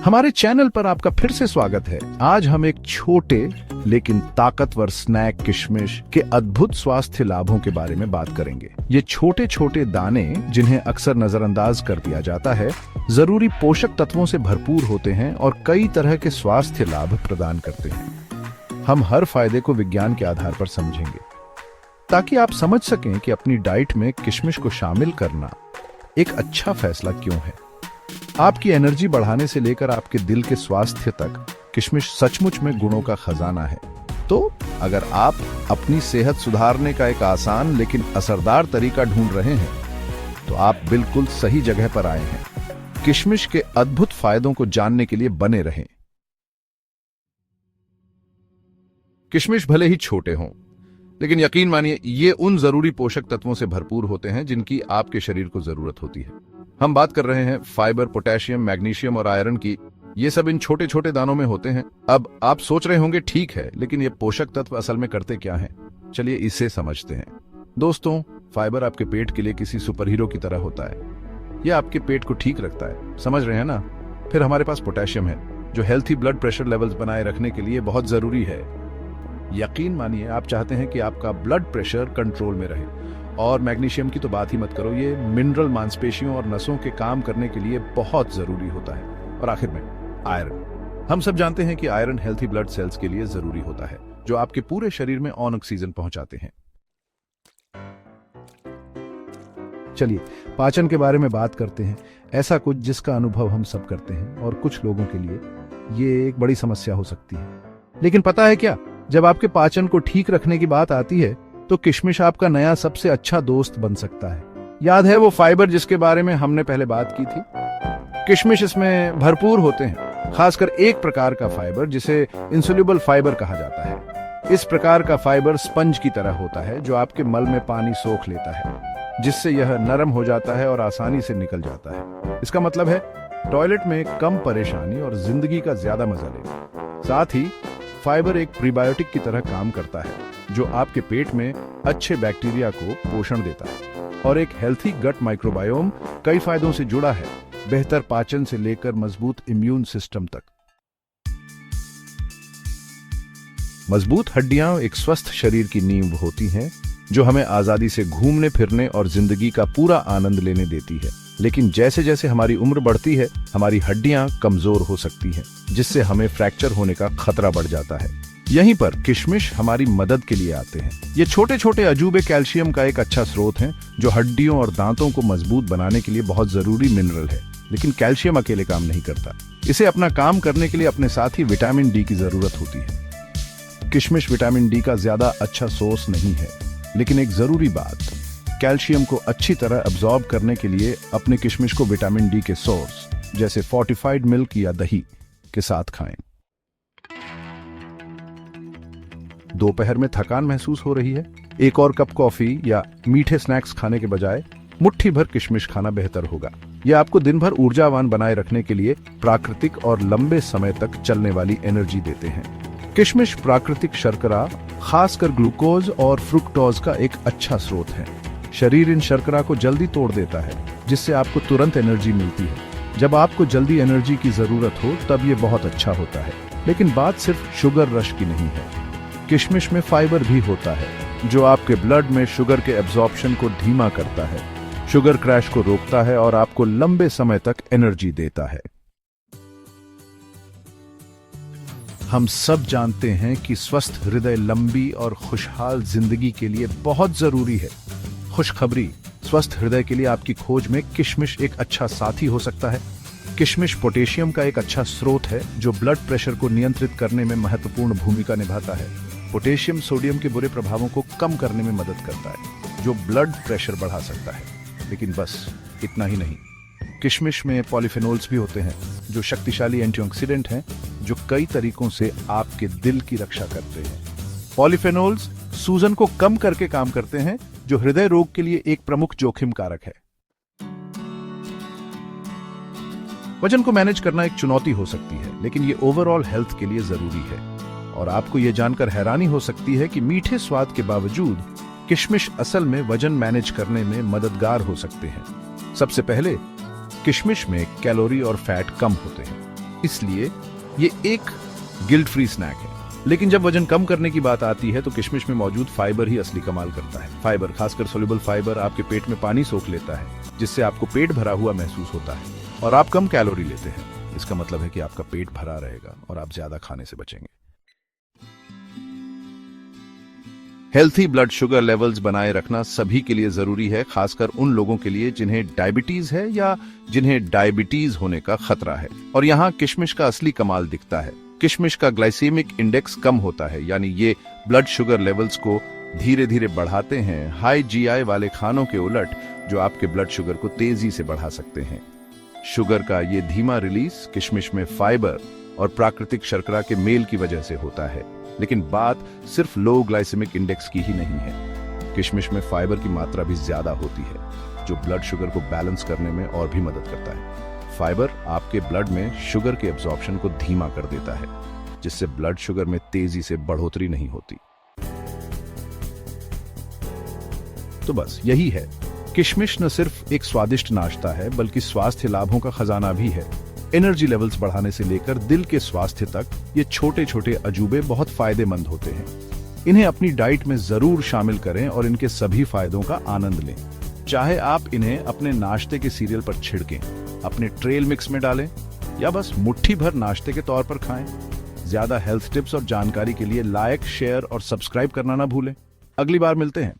हमारे चैनल पर आपका फिर से स्वागत है। आज हम एक छोटे लेकिन ताकतवर स्नैक किशमिश के अद्भुत स्वास्थ्य लाभों के बारे में बात करेंगे। ये छोटे छोटे दाने, जिन्हें अक्सर नजरअंदाज कर दिया जाता है, जरूरी पोषक तत्वों से भरपूर होते हैं और कई तरह के स्वास्थ्य लाभ प्रदान करते हैं। हम हर फायदे को विज्ञान के आधार पर समझेंगे ताकि आप समझ सकें कि अपनी डाइट में किशमिश को शामिल करना एक अच्छा फैसला क्यों है। आपकी एनर्जी बढ़ाने से लेकर आपके दिल के स्वास्थ्य तक किशमिश सचमुच में गुणों का खजाना है। तो अगर आप अपनी सेहत सुधारने का एक आसान लेकिन असरदार तरीका ढूंढ रहे हैं, तो आप बिल्कुल सही जगह पर आए हैं। किशमिश के अद्भुत फायदों को जानने के लिए बने रहें। किशमिश भले ही छोटे हों, लेकिन यकीन मानिए ये उन जरूरी पोषक तत्वों से भरपूर होते हैं जिनकी आपके शरीर को जरूरत होती है। हम बात कर रहे हैं फाइबर, पोटेशियम, मैग्नीशियम और आयरन की। ये सब इन छोटे छोटे दानों में होते हैं। अब आप सोच रहे होंगे, ठीक है, लेकिन ये पोषक तत्व असल में करते क्या हैं? चलिए इसे समझते हैं। दोस्तों, फाइबर आपके पेट के लिए किसी सुपर हीरो की तरह होता है। यह आपके पेट को ठीक रखता है, समझ रहे हैं ना? फिर हमारे पास पोटेशियम है, जो हेल्थी ब्लड प्रेशर लेवल्स बनाए रखने के लिए बहुत जरूरी है। यकीन मानिए, आप चाहते हैं कि आपका ब्लड प्रेशर कंट्रोल में रहे। और मैग्नीशियम की तो बात ही मत करो, ये मिनरल मांसपेशियों और नसों के काम करने के लिए बहुत जरूरी होता है। और आखिर में आयरन। हम सब जानते हैं कि आयरन हेल्थी ब्लड सेल्स के लिए जरूरी होता है, जो आपके पूरे शरीर में ऑन ऑक्सीजन पहुंचाते हैं। चलिए पाचन के बारे में बात करते हैं। ऐसा कुछ जिसका अनुभव हम सब करते हैं और कुछ लोगों के लिए ये एक बड़ी समस्या हो सकती है। लेकिन पता है क्या, जब आपके पाचन को ठीक रखने की बात आती है, तो किशमिश आपका नया सबसे अच्छा दोस्त बन सकता है। याद है वो फाइबर जिसके बारे में हमने पहले बात की थी? किशमिश इसमें भरपूर होते हैं, खासकर एक प्रकार का फाइबर जिसे इंसोल्यूबल फाइबर कहा जाता है। इस प्रकार का फाइबर स्पंज की तरह होता है, जो आपके मल में पानी सोख लेता है, जिससे यह नरम हो जाता है और आसानी से निकल जाता है। इसका मतलब है टॉयलेट में कम परेशानी और जिंदगी का ज्यादा मजा लेगा। साथ ही फाइबर एक प्रीबायोटिक की तरह काम करता है, जो आपके पेट में अच्छे बैक्टीरिया को पोषण देता है। और एक हेल्थी गट माइक्रोबायोम कई फायदों से जुड़ा है, बेहतर पाचन से लेकर मजबूत इम्यून सिस्टम तक। मजबूत हड्डियां एक स्वस्थ शरीर की नींव होती हैं, जो हमें आजादी से घूमने फिरने और जिंदगी का पूरा आनंद लेने देती है। लेकिन जैसे जैसे हमारी उम्र बढ़ती है, हमारी हड्डियां कमजोर हो सकती हैं, जिससे हमें फ्रैक्चर होने का खतरा बढ़ जाता है। यहीं पर किशमिश हमारी मदद के लिए आते हैं। ये छोटे छोटे अजूबे कैल्शियम का एक अच्छा स्रोत हैं, जो हड्डियों और दांतों को मजबूत बनाने के लिए बहुत जरूरी मिनरल है। लेकिन कैल्शियम अकेले काम नहीं करता। इसे अपना काम करने के लिए अपने साथ ही विटामिन डी की जरूरत होती है। किशमिश विटामिन डी का ज्यादा अच्छा सोर्स नहीं है, लेकिन एक जरूरी बात, कैल्शियम को अच्छी तरह अब्सॉर्ब करने के लिए अपने किशमिश को विटामिन डी के सोर्स जैसे फोर्टिफाइड मिल्क या दही के साथ खाएं। दोपहर में थकान महसूस हो रही है? एक और कप कॉफी या मीठे स्नैक्स खाने के बजाय मुट्ठी भर किशमिश खाना बेहतर होगा। यह आपको दिन भर ऊर्जावान बनाए रखने के लिए प्राकृतिक और लंबे समय तक चलने वाली एनर्जी देते हैं। किशमिश प्राकृतिक शर्करा, खासकर ग्लूकोज और फ्रुक्टोज का एक अच्छा स्रोत है। शरीर इन शर्करा को जल्दी तोड़ देता है, जिससे आपको तुरंत एनर्जी मिलती है। जब आपको जल्दी एनर्जी की जरूरत हो, तब ये बहुत अच्छा होता है। लेकिन बात सिर्फ शुगर रश की नहीं है। किशमिश में फाइबर भी होता है, जो आपके ब्लड में शुगर के एब्जॉर्प्शन को धीमा करता है, शुगर क्रैश को रोकता है और आपको लंबे समय तक एनर्जी देता है। हम सब जानते हैं कि स्वस्थ हृदय लंबी और खुशहाल जिंदगी के लिए बहुत जरूरी है। खुशखबरी, स्वस्थ हृदय के लिए आपकी खोज में किशमिश एक अच्छा साथी हो सकता है। किशमिश पोटेशियम का एक अच्छा स्रोत है, जो ब्लड प्रेशर को नियंत्रित करने में महत्वपूर्ण भूमिका निभाता है। पोटेशियम सोडियम के बुरे प्रभावों को कम करने में मदद करता है, जो ब्लड प्रेशर बढ़ा सकता है। लेकिन बस इतना ही नहीं, किशमिश में पॉलीफेनोल्स भी होते हैं, जो शक्तिशाली एंटीऑक्सीडेंट हैं, जो कई तरीकों से आपके दिल की रक्षा करते हैं। पॉलीफेनोल्स सूजन को कम करके काम करते हैं, जो हृदय रोग के लिए एक प्रमुख जोखिम कारक है। वजन को मैनेज करना एक चुनौती हो सकती है, लेकिन ये ओवरऑल हेल्थ के लिए जरूरी है। और आपको ये जानकर हैरानी हो सकती है कि मीठे स्वाद के बावजूद किशमिश असल में वजन मैनेज करने में मददगार हो सकते हैं। सबसे पहले, किशमिश में कैलोरी और फैट कम होते हैं। इसलिए ये एक गिल्ट फ्री स्नैक है। लेकिन जब वजन कम करने की बात आती है तो किशमिश में मौजूद फाइबर ही असली कमाल करता है। फाइबर, खासकर सोल्यूबल फाइबर, आपके पेट में पानी सोख लेता है, जिससे आपको पेट भरा हुआ महसूस होता है और आप कम कैलोरी लेते हैं। इसका मतलब है कि आपका पेट भरा रहेगा और आप ज्यादा खाने से बचेंगे। हेल्थी ब्लड शुगर लेवल्स बनाए रखना सभी के लिए जरूरी है, खासकर उन लोगों के लिए जिन्हें डायबिटीज है या जिन्हें डायबिटीज होने का खतरा है। और यहाँ किशमिश का असली कमाल दिखता है। किशमिश का ग्लाइसेमिक इंडेक्स कम होता है, यानी ये ब्लड शुगर लेवल्स को धीरे धीरे बढ़ाते हैं, हाई जीआई वाले खानों के उलट, जो आपके ब्लड शुगर को तेजी से बढ़ा सकते हैं। शुगर का ये धीमा रिलीज किशमिश में फाइबर और प्राकृतिक शर्करा के मेल की वजह से होता है। लेकिन बात सिर्फ लो ग्लाइसेमिक इंडेक्स की ही नहीं है। किशमिश में फाइबर की मात्रा भी ज्यादा होती है, जो ब्लड शुगर को बैलेंस करने में और भी मदद करता है। फाइबर आपके ब्लड में शुगर के एब्जॉर्प्शन को धीमा कर देता है, जिससे ब्लड शुगर में तेजी से बढ़ोतरी नहीं होती। तो बस यही है, किशमिश न सिर्फ एक स्वादिष्ट नाश्ता है, बल्कि स्वास्थ्य लाभों का खजाना भी है। एनर्जी लेवल्स बढ़ाने से लेकर दिल के स्वास्थ्य तक ये छोटे छोटे अजूबे बहुत फायदेमंद होते हैं। इन्हें अपनी डाइट में जरूर शामिल करें और इनके सभी फायदों का आनंद लें। चाहे आप इन्हें अपने नाश्ते के सीरियल पर छिड़कें, अपने ट्रेल मिक्स में डालें या बस मुट्ठी भर नाश्ते के तौर पर खाएं। ज्यादा हेल्थ टिप्स और जानकारी के लिए लाइक, शेयर और सब्सक्राइब करना ना भूलें। अगली बार मिलते हैं।